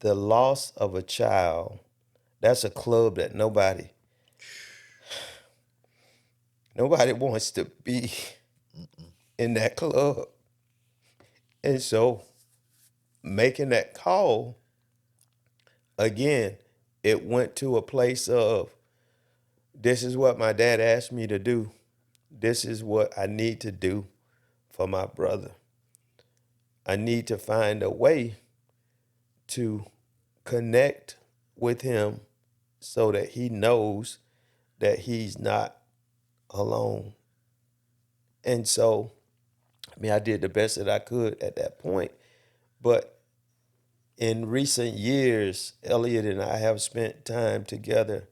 the loss of a child, that's a club that nobody wants to be in that club. And so making that call, again, it went to a place of this is what my dad asked me to do. This is what I need to do for my brother. I need to find a way to connect with him so that he knows that he's not alone. And so, I mean, I did the best that I could at that point. But in recent years, Elliot and I have spent time together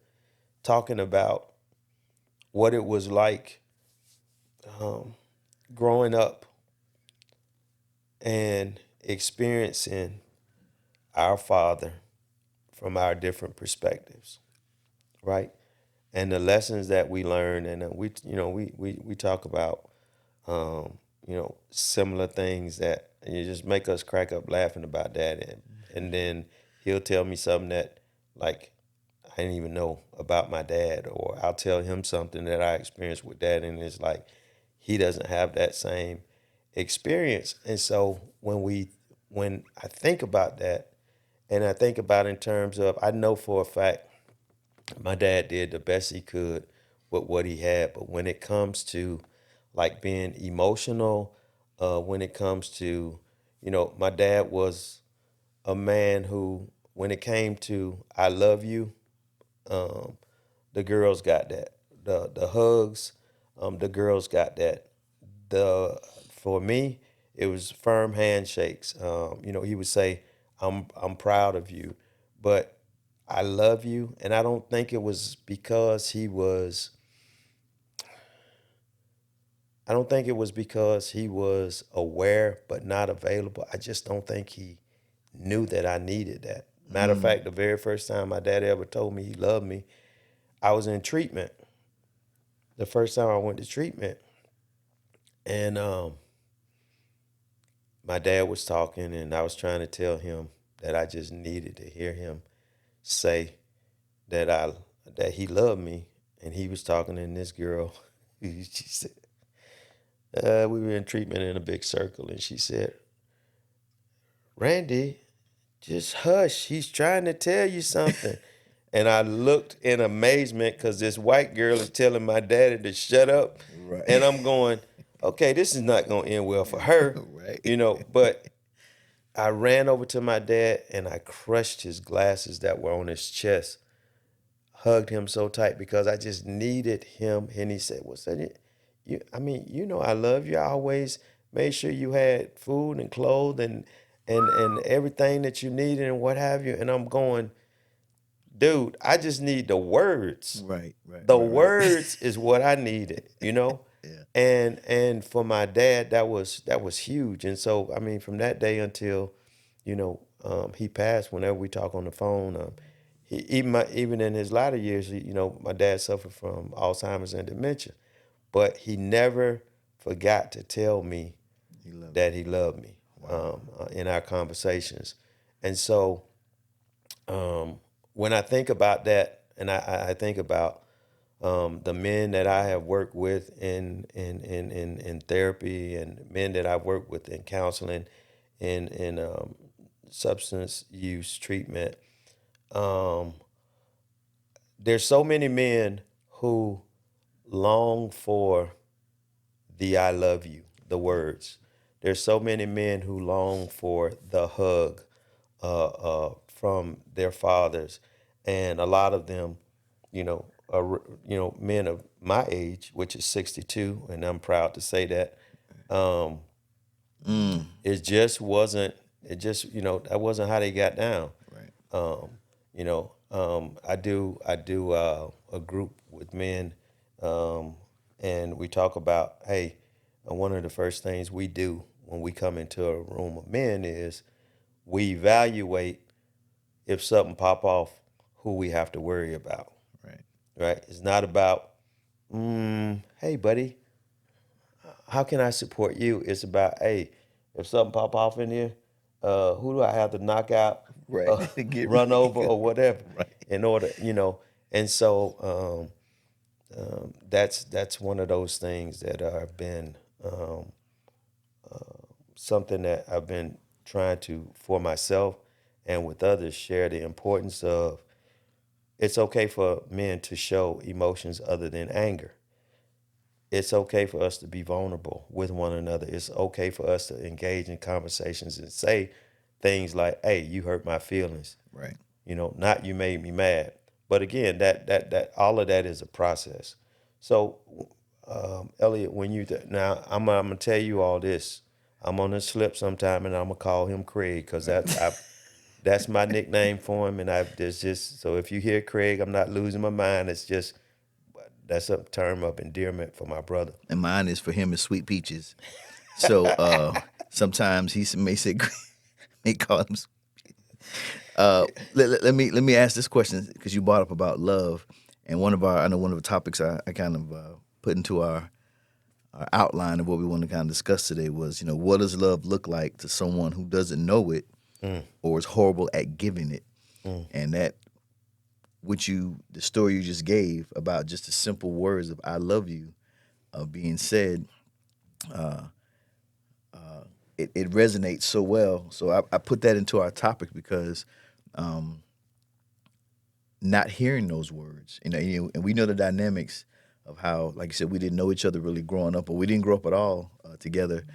talking about what it was like um, growing up and experiencing our father from our different perspectives, right? And the lessons that we learn, and we talk about similar things that you just make us crack up laughing about that, and then he'll tell me something that like I didn't even know about my dad, or I'll tell him something that I experienced with dad, and it's like he doesn't have that same experience. And so when I think about that, and I think about in terms of I know for a fact my dad did the best he could with what he had, but when it comes to like being emotional, when it comes to my dad was a man who, when it came to I love you, um, the girls got that. The hugs, the girls got that. The For me, it was firm handshakes. He would say, I'm proud of you, but I love you." And I don't think it was because he was. I don't think it was because he was aware but not available. I just don't think he knew that I needed that. Matter of fact, the very first time my dad ever told me he loved me, I was in treatment. The first time I went to treatment, and my dad was talking, and I was trying to tell him that I just needed to hear him say that he loved me, and he was talking, and this girl, she said, we were in treatment in a big circle, and she said, "Randy, just hush. He's trying to tell you something." And I looked in amazement because this white girl is telling my daddy to shut up. Right. And I'm going, okay, this is not going to end well for her, Right. But I ran over to my dad and I crushed his glasses that were on his chest, hugged him so tight because I just needed him. And he said, "What's that? I love you. I always made sure you had food and clothes and everything that you needed and what have you." And I'm going, dude, I just need the words. Right. Right. The Right. Right. words is what I needed. Yeah. And for my dad, that was huge. And so I mean, from that day until, he passed. Whenever we talk on the phone, even in his latter years, my dad suffered from Alzheimer's and dementia, but he never forgot to tell me He loved that you. he loved me Wow. in our conversations. And so when I think about that, and I think about the men that I have worked with in therapy, and men that I've worked with in counseling, in substance use treatment, um, there's so many men who long for the "I love you," the words. There's so many men who long for the hug from their fathers, and a lot of them, are men of my age, which is 62, and I'm proud to say that. Um, Mm. it just wasn't. It just that wasn't how they got down. Right. I do a group with men, um, and we talk about, hey, one of the first things we do when we come into a room of men is we evaluate if something pop off, who we have to worry about. Right. Right? It's not about, hey, buddy, how can I support you? It's about, hey, if something pop off in here, who do I have to knock out? Right. Get run over good. or whatever Right. in order, and so that's one of those things that have been um, something that I've been trying to, for myself and with others, share the importance of. It's okay for men to show emotions other than anger. It's okay for us to be vulnerable with one another. It's okay for us to engage in conversations and say things like, "Hey, you hurt my feelings." Right. Not "you made me mad." But again, that all of that is a process. So, Elliot, when now I'm gonna tell you all this. I'm gonna slip sometime, and I'm gonna call him Craig because that's my nickname for him. And there's just, so if you hear Craig, I'm not losing my mind. It's just, that's a term of endearment for my brother. And mine is for him is sweet peaches. So sometimes he may say may call him. Let me ask this question because you brought up about love, and I know one of the topics I kind of put into our outline of what we want to kind of discuss today was, what does love look like to someone who doesn't know it Mm, or is horrible at giving it? mm, And that the story you just gave about just the simple words of "I love you" being said, it resonates so well. So I put that into our topic because not hearing those words, and we know the dynamics of how, like you said, we didn't know each other really growing up, or we didn't grow up at all together,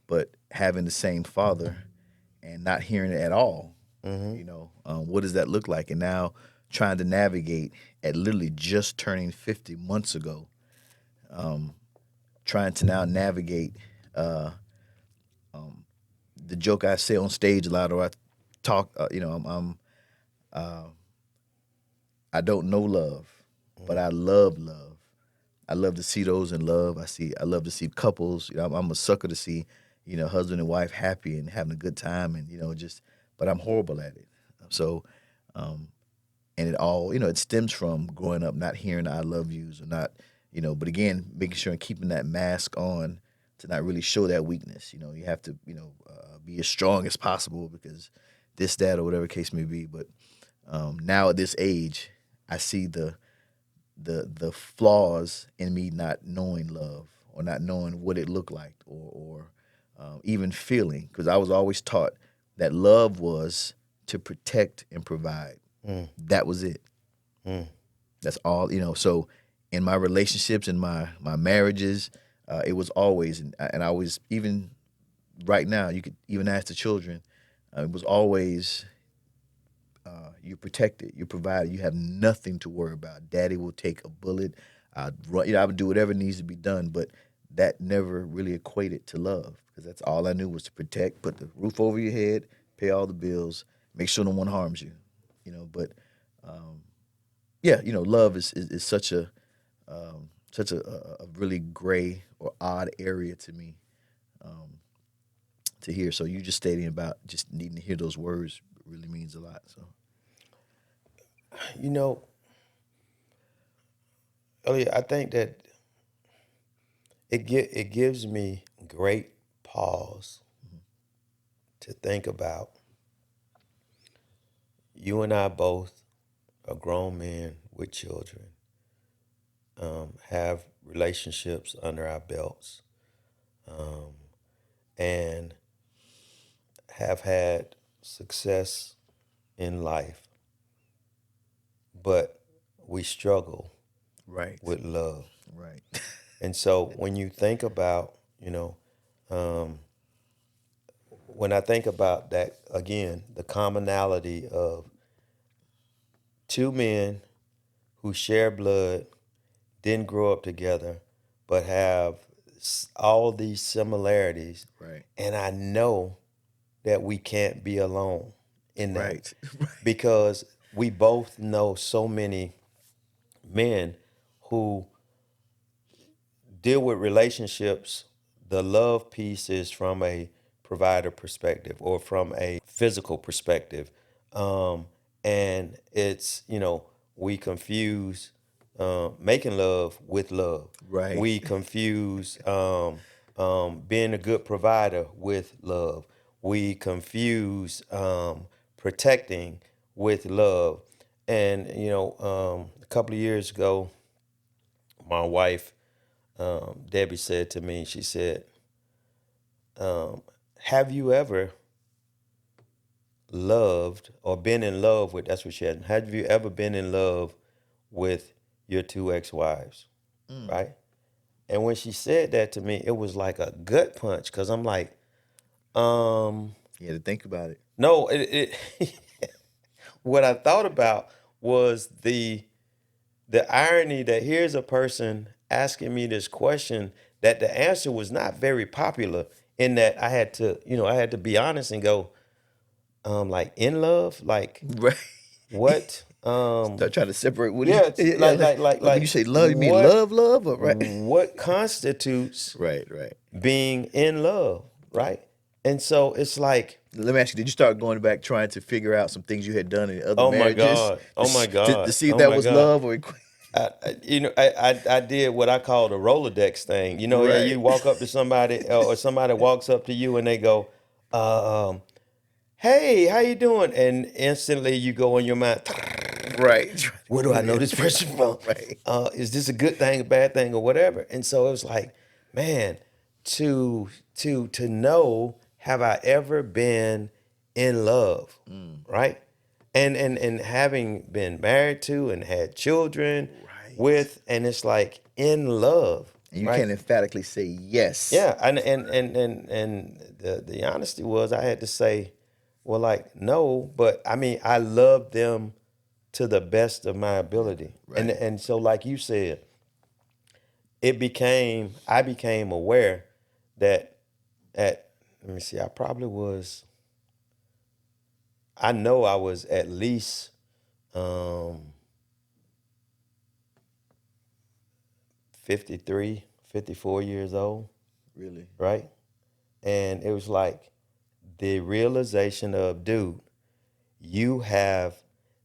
but having the same father and not hearing it at all, mm-hmm. what does that look like? And now trying to navigate at literally just turning 50 months ago, trying to now navigate the joke I say on stage a lot, or I talk, I don't know love, but I love love. I love to see those in love. I love to see couples. I'm a sucker to see, husband and wife happy and having a good time, and just. But I'm horrible at it. So, and it all, it stems from growing up not hearing "I love yous" or not, But again, making sure and keeping that mask on to not really show that weakness. You have to, be as strong as possible because this, that, or whatever case may be. But now at this age, I see the flaws in me not knowing love or not knowing what it looked like or even feeling, because I was always taught that love was to protect and provide. Mm, That was it. mm, That's all. So in my relationships, in my marriages, it was always, and I was, even right now, you could even ask the children, it was always, you're protected, you're provided, you have nothing to worry about. Daddy will take a bullet. I'd run, I would do whatever needs to be done, but that never really equated to love because that's all I knew was to protect, put the roof over your head, pay all the bills, make sure no one harms you. But yeah, love is such a really gray or odd area to me to hear. So you just stating about just needing to hear those words really means a lot. So you know, Elliot, I think that it gives me great pause to think about. You and I both are grown men with children, have relationships under our belts, um, and have had success in life, but we struggle right, with love. right, And so when you think about, um, when I think about that, again, the commonality of two men who share blood, didn't grow up together, but have all these similarities. right, And I know that we can't be alone in that right, because we both know so many men who deal with relationships. The love piece is from a provider perspective or from a physical perspective. Um, and it's, we confuse making love with love. right, We confuse being a good provider with love. We confuse protecting with love. And a couple of years ago, my wife Debbie said to me, she said, "Have you ever loved or been in love with?" That's what she had. Have you ever been in love with your two ex-wives? Mm. Right? And when she said that to me, it was like a gut punch because I'm like, You had to think about it. no, what I thought about was the irony that here's a person asking me this question that the answer was not very popular, in that I had to be honest and go, like, in love, like, Right. what, Start trying to separate what do you yeah, it's yeah, yeah, like when you say love, you mean love or right? what constitutes Right, right. being in love, right? And so it's like, Let me ask you, did you start going back trying to figure out some things you had done in other oh my marriages God, oh my to God, see if oh that my was God. love or I did what I call the Rolodex thing. Yeah, right. you walk up to somebody, or somebody walks up to you and they go, um, "Hey, how you doing?" And instantly you go in your mind, Right. "Where do I know this person from? Right. Is this a good thing, a bad thing, or whatever?" And so it was like, man, to know, have I ever been in love, Mm. right? And having been married to and had children Right. with, and it's like in love, And you right? can't emphatically say yes. Yeah, and the honesty was, I had to say, well, like, no, but I mean, I love them to the best of my ability. And Right. and so, like you said, I became aware that at, let me see, I know I was at least um 53, 54 years old, Really. right? And it was like the realization of, dude, you have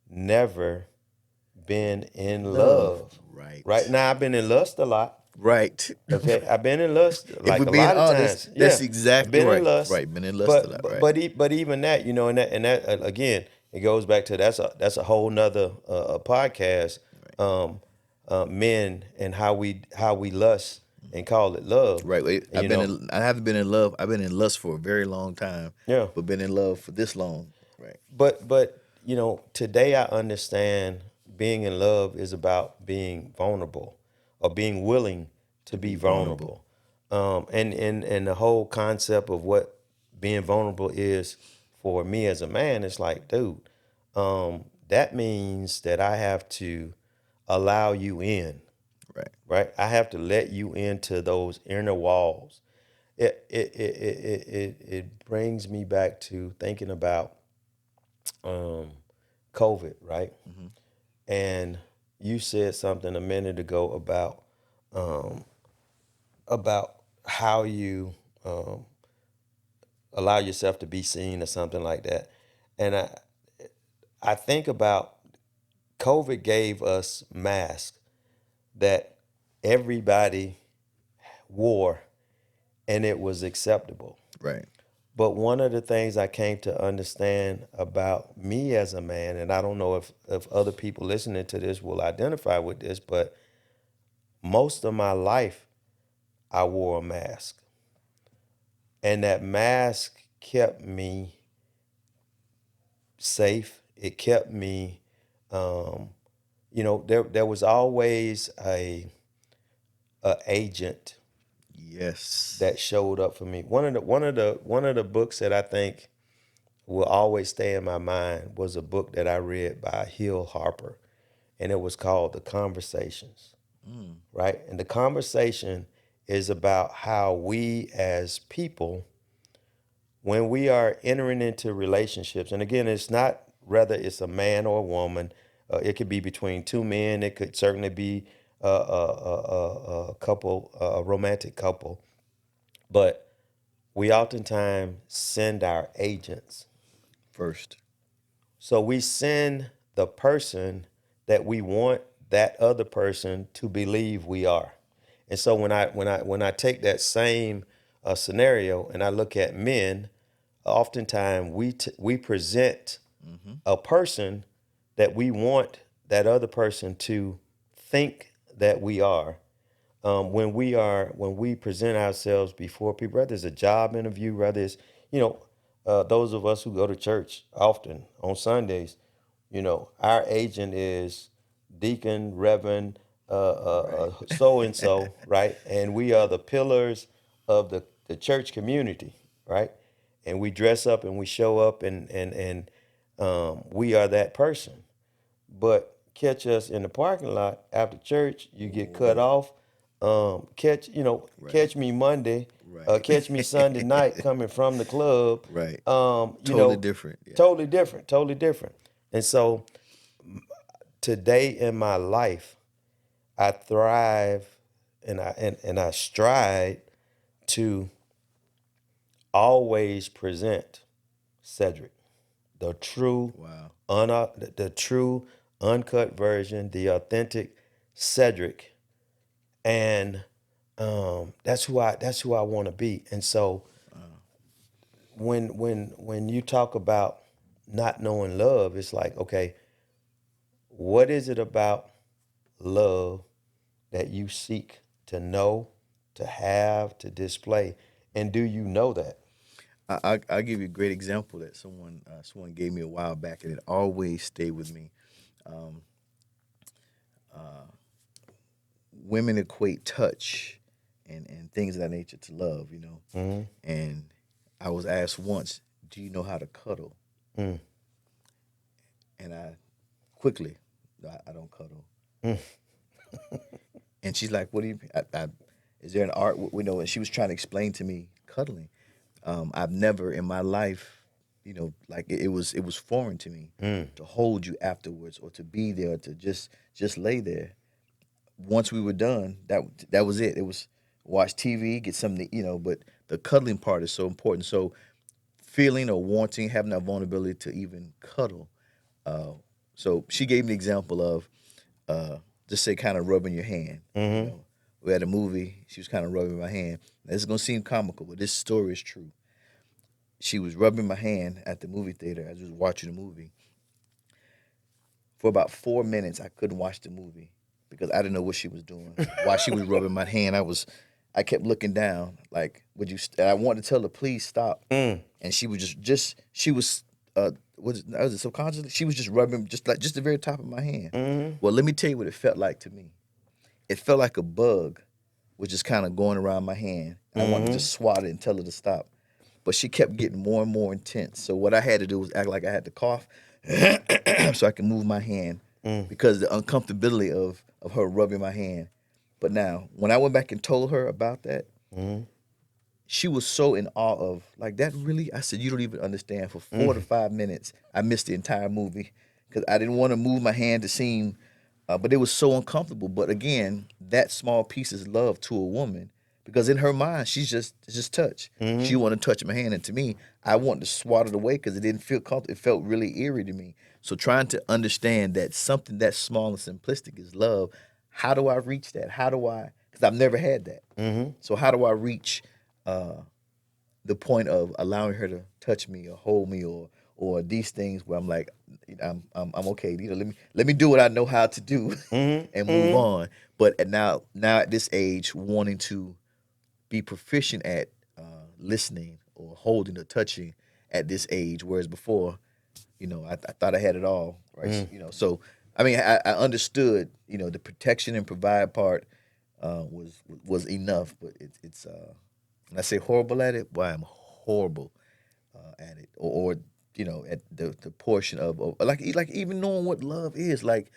never been in Love. love. Right Right. now, I've been in lust a lot. Right. Okay, I've been in lust If like we're a being lot of honest, times. that's Yeah, I've exactly been in right. lust, Right. Been in lust a lot, right? but even that, and that again, it goes back to, that's a whole nother podcast. Um, Men and how we lust and call it love. Right. Wait, And, I haven't been in love. I've been in lust for a very long time, yeah. but been in love for this long. Right. But today I understand being in love is about being vulnerable, or being willing to To be be vulnerable. vulnerable. And the whole concept of what being vulnerable is for me as a man is like, dude, that means that I have to allow you in, Right. right? I have to let you into those inner walls. It brings me back to thinking about um, COVID, right? Hmm. And you said something a minute ago um, about how you allow yourself to be seen or something like that. And I think about, COVID gave us masks that everybody wore, and it was acceptable. Right. But one of the things I came to understand about me as a man, and I don't know if other people listening to this will identify with this, but most of my life I wore a mask. And that mask kept me safe. It kept me, um, there was always a agent Yes. that showed up for me. One of the books that I think will always stay in my mind was a book that I read by Hill Harper, and it was called The Conversations, Mm. right? And the conversation is about how we as people, when we are entering into relationships, and again, it's not whether it's a man or a woman, it could be between two men, it could certainly be a couple, a romantic couple, but we oftentimes send our agents. First. So we send the person that we want that other person to believe we are. And so when I take that same scenario and I look at men, oftentimes we present Mm-hmm. a person that we want that other person to think that we are. When we present ourselves before people, whether it's a job interview, whether it's you know those of us who go to church often on Sundays, our agent is deacon, reverend, Right. so and so, right? And we are the pillars of the church community, right? And we dress up and we show up and we are that person. But catch us in the parking lot after church, you get cut Whoa. off. Right. Catch me Monday, Right. catch me Sunday night coming from the club. Right. Um, you Totally know, different. Yeah. totally different, totally different. And so today in my life, I thrive and I strive to always present Cedric, the true Wow. the true uncut version, the authentic Cedric, and that's who I want to be. And so Wow. when you talk about not knowing love, it's like, okay, what is it about love that you seek to know, to have, to display, and do you know that? I'll give you a great example that someone gave me a while back, and it always stayed with me. Um, Women equate touch and things of that nature to love, you know. Mm-hmm. And I was asked once, "Do you know how to cuddle?" Mm. And I quickly, I don't cuddle. Mm. And she's like, "What do you? Is there an art? We know." And she was trying to explain to me cuddling. I've never in my life, like it was foreign to me Mm. to hold you afterwards or to be there to just lay there. Once we were done, that was it. It was watch TV, get something to, but the cuddling part is so important. So feeling or wanting, having that vulnerability to even cuddle. Uh, so she gave me an example of just say kind of rubbing your hand. You Mm-hmm. know, we had a movie. She was kind of rubbing my hand. Now, this is gonna seem comical, but this story is true. She was rubbing my hand at the movie theater as I was watching the movie. For about 4 minutes, I couldn't watch the movie because I didn't know what she was doing. While she was rubbing my hand, I kept looking down, like, would you? And I wanted to tell her, please stop. Mm. And she was she was, was it subconsciously? She was just rubbing, just the very top of my hand. Mm-hmm. Well, let me tell you what it felt like to me. It felt like a bug was just kind of going around my hand. I wanted to Mm-hmm. just swat it and tell her to stop. But she kept getting more and more intense. So what I had to do was act like I had to cough so I can move my hand Mm. because the uncomfortability of her rubbing my hand. But now, when I went back and told her about that, Mm-hmm. she was so in awe of, like, that really? I said, you don't even understand. For 4 to 5 minutes, I missed the entire movie because I didn't want to move my hand to seem, but it was so uncomfortable. But again, that small piece is love to a woman because in her mind, she's just it's just touch. She Mm-hmm. wanted to touch my hand, and to me, I wanted to swat it away because it didn't feel comfortable. It felt really eerie to me. So trying to understand that something that small and simplistic is love. How do I reach that? How do I? Because I've never had that. Mm-hmm. So how do I reach uh, the point of allowing her to touch me or hold me or these things where I'm like, I'm okay. Let me do what I know how to do and move Mm-hmm. on. But now at this age, wanting to be proficient at listening or holding or touching at this age, whereas before, I thought I had it all, right? Mm. So I mean, I understood, the protection and provide part was enough, but it's when I say horrible at it, boy, I'm horrible at it, or at the portion of like even knowing what love is, like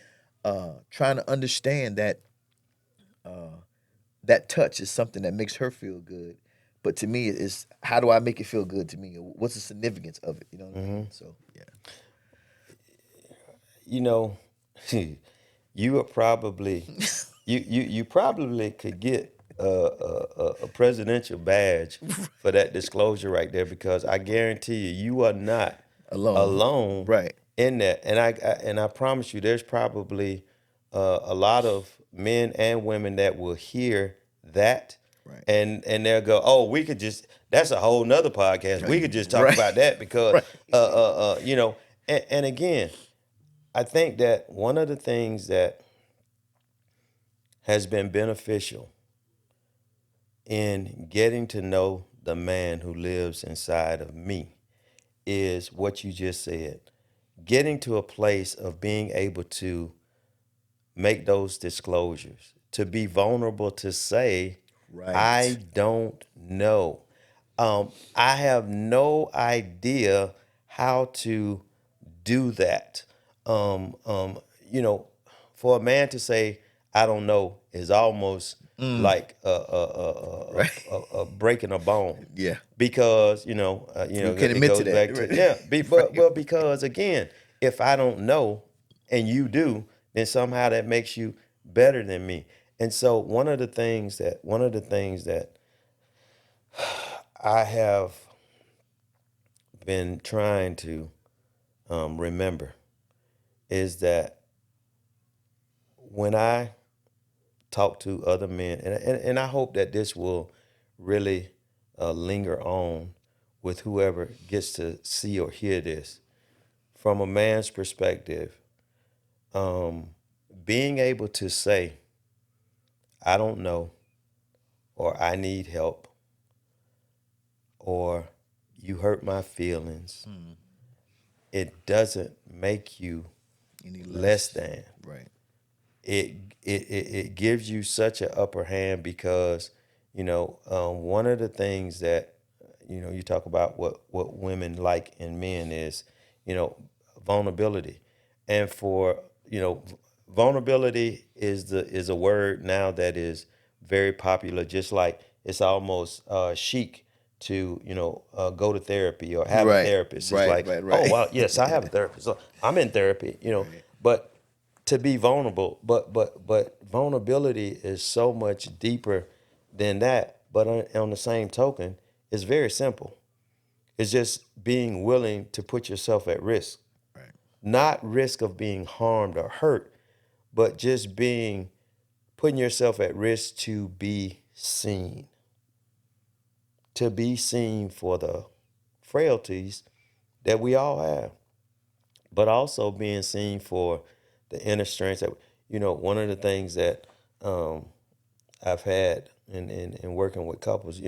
trying to understand that that touch is something that makes her feel good, but to me, it's how do I make it feel good to me? Or what's the significance of it? You know what I Mm-hmm. mean? So yeah. You know, you are probably you probably could get a presidential badge for that disclosure right there because I guarantee you are not Alone, alone right, in that. And I promise you, there's probably a lot of men and women that will hear that right, and they'll go, oh, we could just that's a whole nother podcast. We right, could just talk right, about that because right. you know. And again, I think that one of the things that has been beneficial in getting to know the man who lives inside of me is what you just said. Getting to a place of being able to make those disclosures, to be vulnerable to say, Right. I don't know. I have no idea how to do that. Um, um, you know, for a man to say, I don't know, is almost Mm. like Right. breaking a bone Yeah. because You can it admit to goes that. back to Right. yeah but Right. well because again if I don't know and you do then somehow that makes you better than me. And so one of the things that I have been trying to remember is that when I talk to other men, and I hope that this will really linger on with whoever gets to see or hear this from a man's perspective. um, Being able to say, I don't know, or I need help, or you hurt my feelings, Mm. it doesn't make you Any less less. than. Right. It gives you such an upper hand because, one of the things that, you talk about what women like in men is, you know, vulnerability. And for, vulnerability is a word now that is very popular, just like it's almost chic to, go to therapy or have a Right. therapist. It's Right. like, Right. oh, Right. well, yes, I have a therapist. So I'm in therapy. Right. But to be vulnerable, but vulnerability is so much deeper than that. But on the same token, it's very simple. It's just being willing to put yourself at risk, Right. not risk of being harmed or hurt, but just being putting yourself at risk to be seen for the frailties that we all have, but also being seen for the inner strengths that one of the things that um, I've had in working with couples.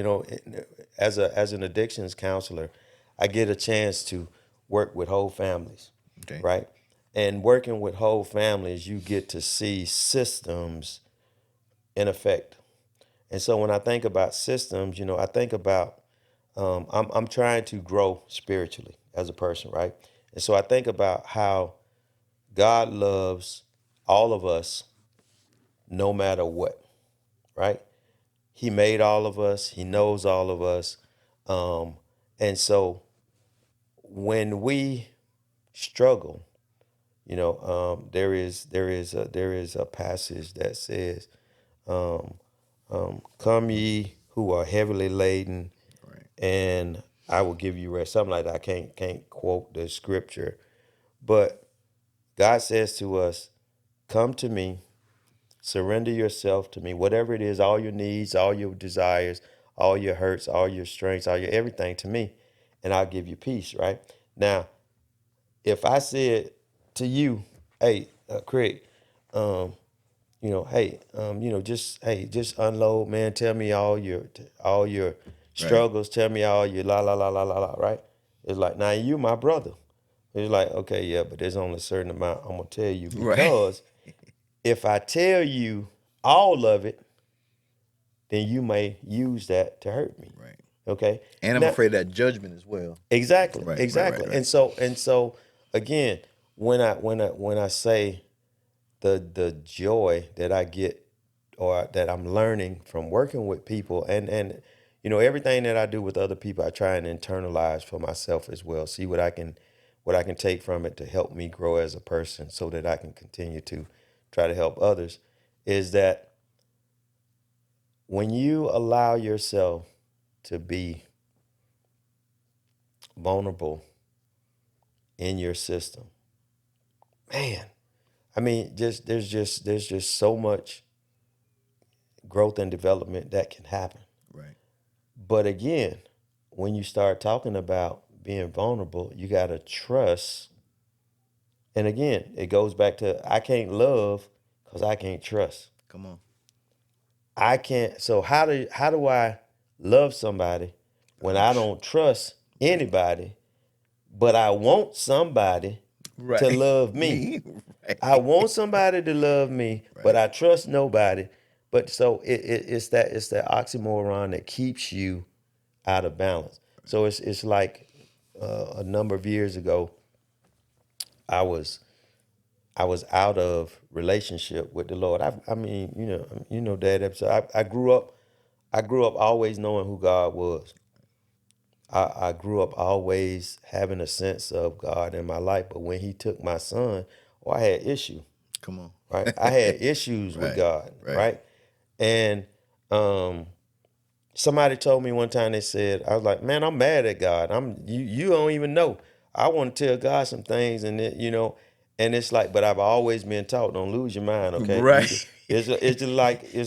As an addictions counselor, I get a chance to work with whole families, Okay. right? And working with whole families, you get to see systems in effect. And so when I think about systems, I think about I'm trying to grow spiritually as a person, right? And so I think about how God loves all of us no matter what, right? He made all of us. He knows all of us. Um, and so when we struggle, there is a passage that says, um, "Come ye who are heavily laden, Right. and I will give you rest." Something like that. I can't quote the scripture, but God says to us, "Come to me, surrender yourself to me, whatever it is, all your needs, all your desires, all your hurts, all your strengths, all your everything to me, and I'll give you peace." Right now, if I said to you, "Hey, Craig, um, just unload, man. Tell me all your Right. struggles. Tell me all your la la la la la la." Right? It's like, now you my brother. It's like, okay, yeah, but there's only a certain amount I'm gonna tell you Right. because if I tell you all of it, then you may use that to hurt me. Right. Okay? And I'm Now, afraid of that judgment as well. exactly, Right. Right. Right. exactly. Right. And so again, when I say the joy that I get or that I'm learning from working with people and everything that I do with other people, I try and internalize for myself as well. See what I can take from it to help me grow as a person so that I can continue to try to help others is that when you allow yourself to be vulnerable in your system, man, I mean, there's just so much growth and development that can happen. Right. But again, when you start talking about being vulnerable, you gotta trust. And again, it goes back to I can't love because I can't trust. Come on. I can't. So how do I love somebody when I don't trust Right. anybody, but I want somebody to Right. love me? Me. I Right. want somebody to love me, but Right. I trust nobody. But so it's that oxymoron that keeps you out of balance. So it's like a number of years ago, I was I was out of relationship with the Lord. I mean, that episode. I grew up always knowing who God was. I grew up always having a sense of God in my life. But when He took my son, I had issue. Come on. Right, I had issues with Right. God. Right. Right, and um, somebody told me one time. They said, I was like, man, I'm mad at God. You don't even know. I want to tell God some things, and it's like, but I've always been taught, don't lose your mind, okay? Right. It's just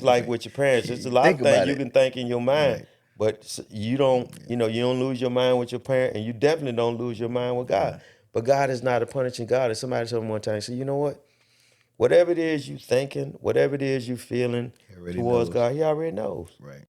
like with your parents. There's a lot Think of things about you it. can think in your mind, Right. but you don't lose your mind with your parent, and you definitely don't lose your mind with God. Right. But God is not a punishing God. And somebody told me one time, say, you know what? Whatever it is you thinking, whatever it is you feeling He already towards knows. God, He already knows. Right.